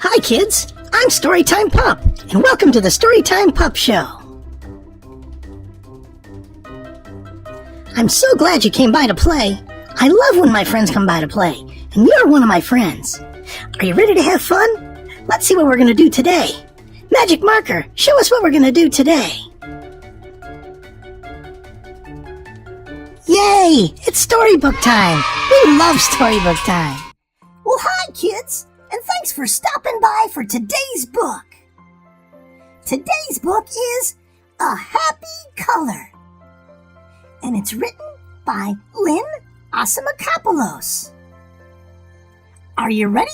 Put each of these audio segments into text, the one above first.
Hi kids, I'm Storytime Pup, and welcome to the Storytime Pup Show. I'm so glad you came by to play. I love when my friends come by to play, and you're one of my friends. Are you ready to have fun? Let's see what we're going to do today. Magic marker, show us what we're going to do today. Yay! It's storybook time! We love storybook time! Well, hi kids, and thanks for stopping by for today's book. Today's book is A Happy Color, and it's written by Lynn Asimakopoulos. Are you ready?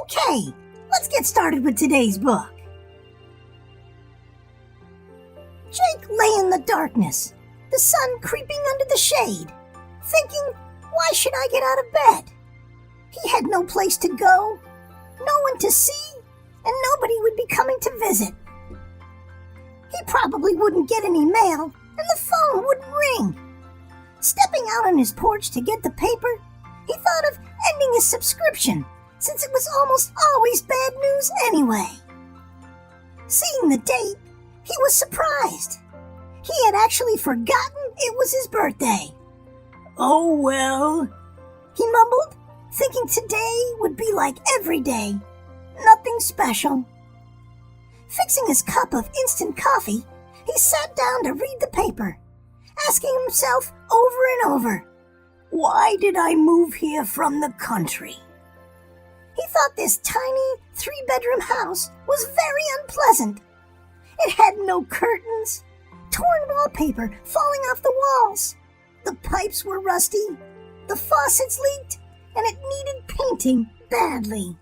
Okay, let's get started with today's book. Jake lay in the darkness, the sun creeping under the shade, thinking, why should I get out of bed? He had no place to go, no one to see, and nobody would be coming to visit. He probably wouldn't get any mail, and the phone wouldn't ring. Stepping out on his porch to get the paper, he thought of ending his subscription, since it was almost always bad news anyway. Seeing the date, he was surprised. He had actually forgotten it was his birthday. Oh well, he mumbled, thinking today would be like every day, nothing special. Fixing his cup of instant coffee, he sat down to read the paper, asking himself over and over, why did I move here from the country? He thought this tiny 3-bedroom house was very unpleasant. It had no curtains, torn wallpaper falling off the walls. The pipes were rusty, the faucets leaked, and it needed painting badly.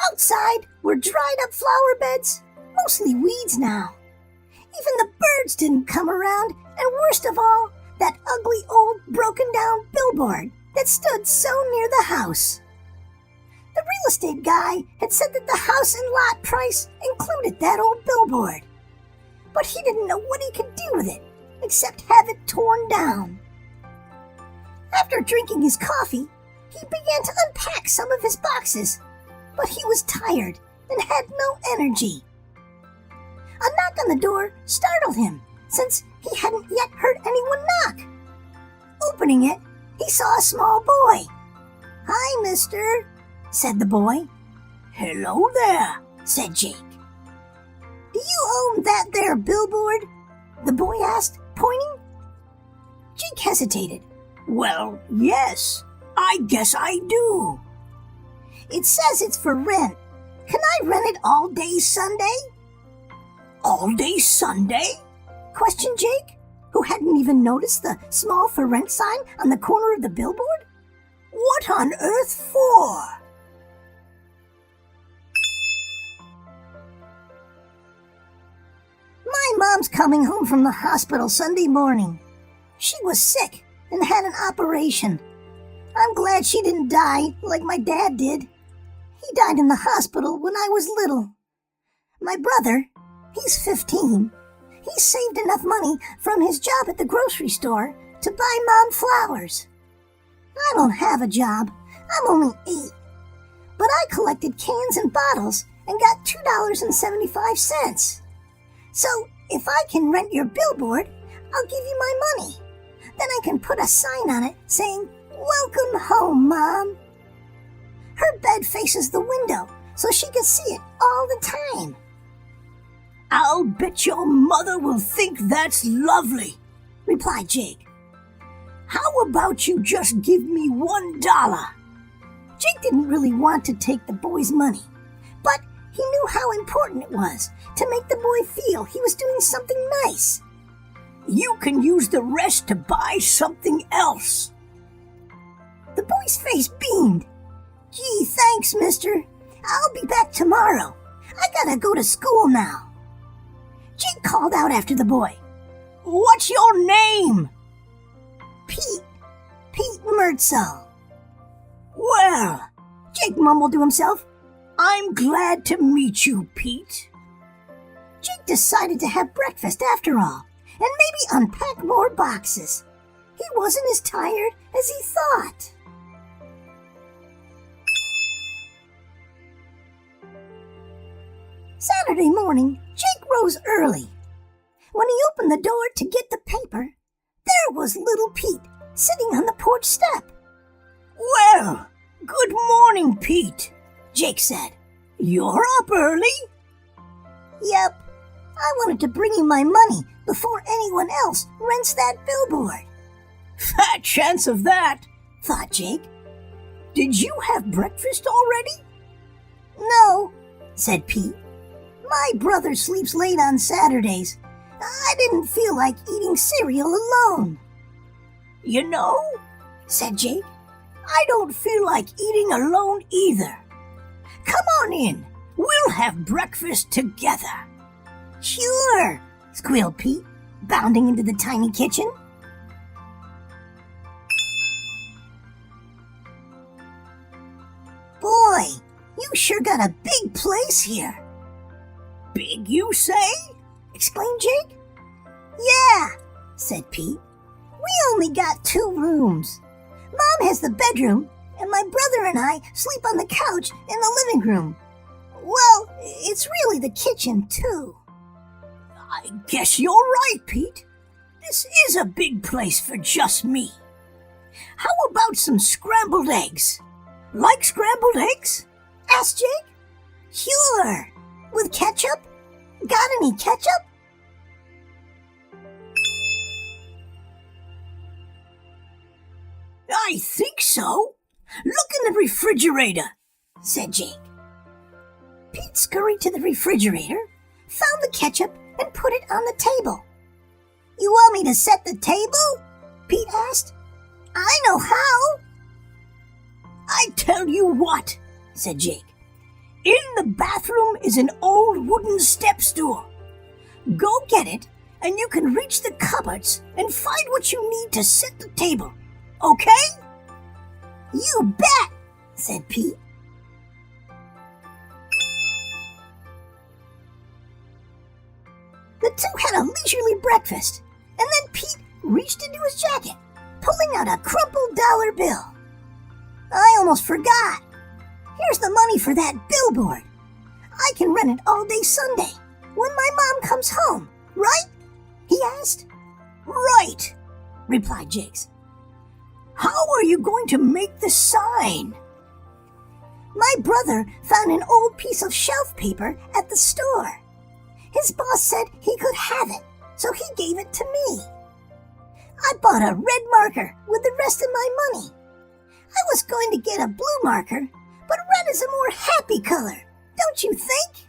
Outside were dried up flower beds, mostly weeds now. Even the birds didn't come around, and worst of all, that ugly old broken down billboard that stood so near the house. The real estate guy had said that the house and lot price included that old billboard, but he didn't know what he could do with it except have it torn down. After drinking his coffee, he began to unpack some of his boxes, but he was tired and had no energy. A knock on the door startled him, since he hadn't yet heard anyone knock. Opening it, he saw a small boy. "Hi, mister," said the boy. "Hello there," said Jake. "Do you own that there billboard?" the boy asked, pointing. Jake hesitated. "Well, yes, I guess I do." "It says it's for rent. Can I rent it all day Sunday?" "All day Sunday?" questioned Jake, who hadn't even noticed the small for rent sign on the corner of the billboard. "What on earth for?" "My mom's coming home from the hospital Sunday morning. She was sick and had an operation. I'm glad she didn't die like my dad did. He died in the hospital when I was little. My brother, he's 15. He saved enough money from his job at the grocery store to buy Mom flowers. I don't have a job. I'm only 8. But I collected cans and bottles and got $2.75. So if I can rent your billboard, I'll give you my money. Then I can put a sign on it saying, 'Welcome home, Mom.' Her bed faces the window, so she can see it all the time." "I'll bet your mother will think that's lovely," replied Jake. "How about you just give me $1? Jake didn't really want to take the boy's money, but he knew how important it was to make the boy feel he was doing something nice. "You can use the rest to buy something else." The boy's face beamed. "Gee, thanks, mister. I'll be back tomorrow. I gotta go to school now." Jake called out after the boy. "What's your name?" Pete Mertzel." "Well," Jake mumbled to himself, "I'm glad to meet you, Pete." Jake decided to have breakfast after all, and maybe unpack more boxes. he wasn't as tired as he thought. Saturday morning, Jake rose early. When he opened the door to get the paper, there was little Pete sitting on the porch step. "Well, good morning, Pete," Jake said. "You're up early?" "Yep. I wanted to bring you my money before anyone else rents that billboard." "Fat chance of that," thought Jake. "Did you have breakfast already?" "No," said Pete. "My brother sleeps late on Saturdays. I didn't feel like eating cereal alone." "You know," said Jake, "I don't feel like eating alone either. Come on in. We'll have breakfast together." "Sure," squealed Pete, bounding into the tiny kitchen. "Boy, you sure got a big place here." "Big, you say?" exclaimed Jake. "Yeah," said Pete. "We only got 2 rooms. Mom has the bedroom, and my brother and I sleep on the couch in the living room. Well, it's really the kitchen, too." "I guess you're right, Pete. This is a big place for just me. How about some scrambled eggs? Like scrambled eggs?" asked Jake. "Sure. With ketchup? Got any ketchup?" "I think so. Look in the refrigerator," said Jake. Pete scurried to the refrigerator, found the ketchup, and put it on the table. "You want me to set the table?" Pete asked. "I know how." "I tell you what," said Jake. "In the bathroom is an old wooden step stool. Go get it, and you can reach the cupboards and find what you need to set the table. Okay?" "You bet," said Pete. The two had a leisurely breakfast, and then Pete reached into his jacket, pulling out a crumpled dollar bill. "I almost forgot. Here's the money for that billboard. I can rent it all day Sunday, when my mom comes home, right?" he asked. "Right," replied Jakes. "How are you going to make the sign?" "My brother found an old piece of shelf paper at the store. His boss said he could have it, so he gave it to me. I bought a red marker with the rest of my money. I was going to get a blue marker, but red is a more happy color, don't you think?"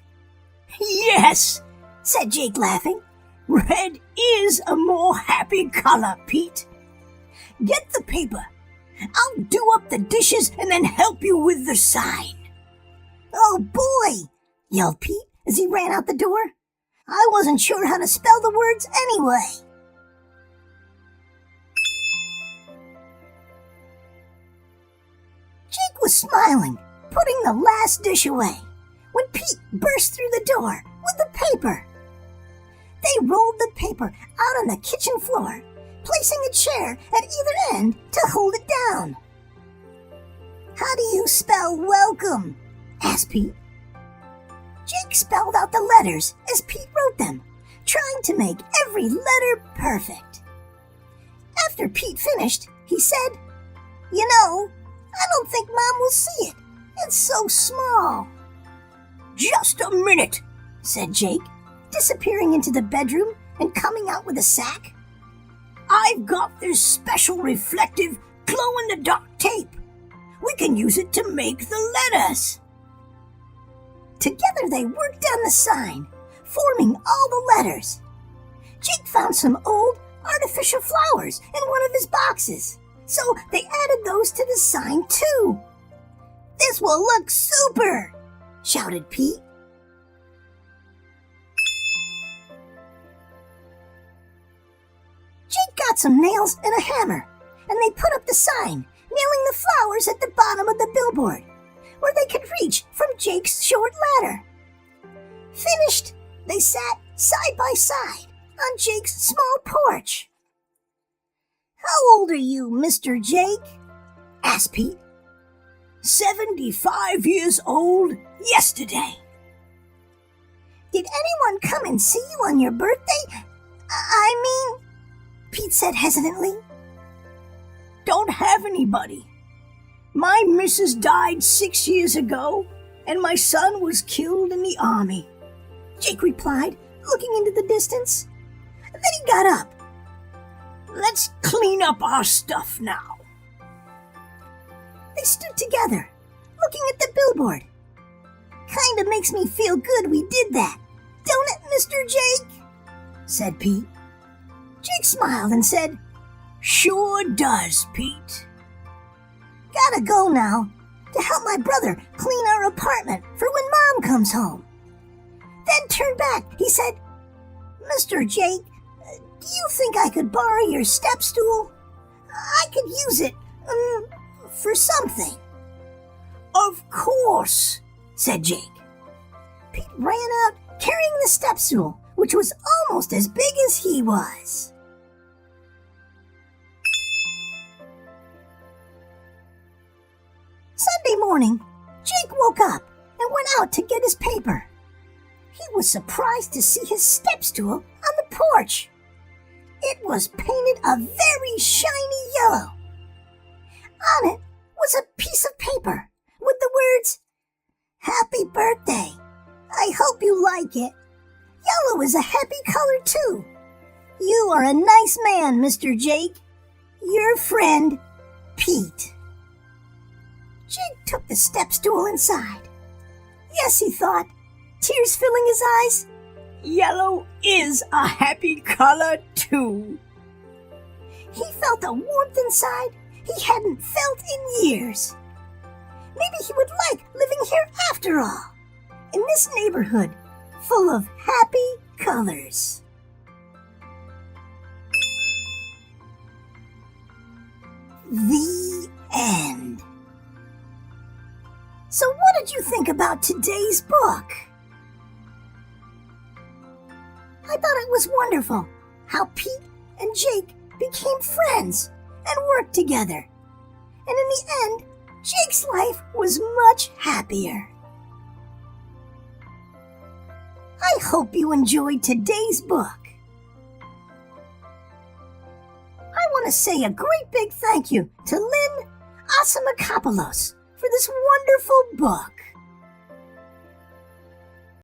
"Yes," said Jake, laughing. "Red is a more happy color, Pete. Get the paper. I'll do up the dishes and then help you with the sign." "Oh boy," yelled Pete as he ran out the door. "I wasn't sure how to spell the words anyway." Jake was smiling, putting the last dish away, when Pete burst through the door with the paper. They rolled the paper out on the kitchen floor, placing a chair at either end to hold it down. "How do you spell welcome?" asked Pete. Jake spelled out the letters as Pete wrote them, trying to make every letter perfect. After Pete finished, he said, "You know, I don't think Mom will see it. It's so small." "Just a minute," said Jake, disappearing into the bedroom and coming out with a sack. "I've got this special reflective glow-in-the-dark tape. We can use it to make the letters." Together they worked on the sign, forming all the letters. Jake found some old artificial flowers in one of his boxes, so they added those to the sign too. "This will look super!" shouted Pete. Jake got some nails and a hammer, and they put up the sign, nailing the flowers at the bottom of the billboard, where they could reach from Jake's short ladder. Finished, they sat side by side on Jake's small porch. How old are you, Mr. Jake? Asked Pete. 75 years old yesterday. Did anyone come and see you on your birthday? I mean, Pete said hesitantly. Don't have anybody. My missus died 6 years ago, and my son was killed in the army, Jake replied, looking into the distance. Then he got up. Let's clean up our stuff now. They stood together, looking at the billboard. Kinda makes me feel good we did that, don't it, Mr. Jake? Said Pete. Jake smiled and said, Sure does, Pete. Gotta go now, to help my brother clean our apartment for when Mom comes home. Then turned back, he said, Mr. Jake, do you think I could borrow your step stool? I could use it, for something. Of course, said Jake. Pete ran out carrying the step stool, which was almost as big as he was. Sunday morning, Jake woke up and went out to get his paper. He was surprised to see his step stool on the porch. It was painted a very shiny yellow. On it was a piece of paper with the words, Happy birthday. I hope you like it. Yellow is a happy color too. You are a nice man, Mr. Jake. Your friend, Pete. Jake took the step stool inside. Yes, he thought, tears filling his eyes. Yellow is a happy color too. He felt a warmth inside he hadn't felt in years. Maybe he would like living here after all, in this neighborhood full of happy colors. The end. So what did you think about today's book? I thought it was wonderful how Pete and Jake became friends and worked together. And in the end, Jake's life was much happier. I hope you enjoyed today's book. I want to say a great big thank you to Lynn Asamakopoulos for this wonderful book.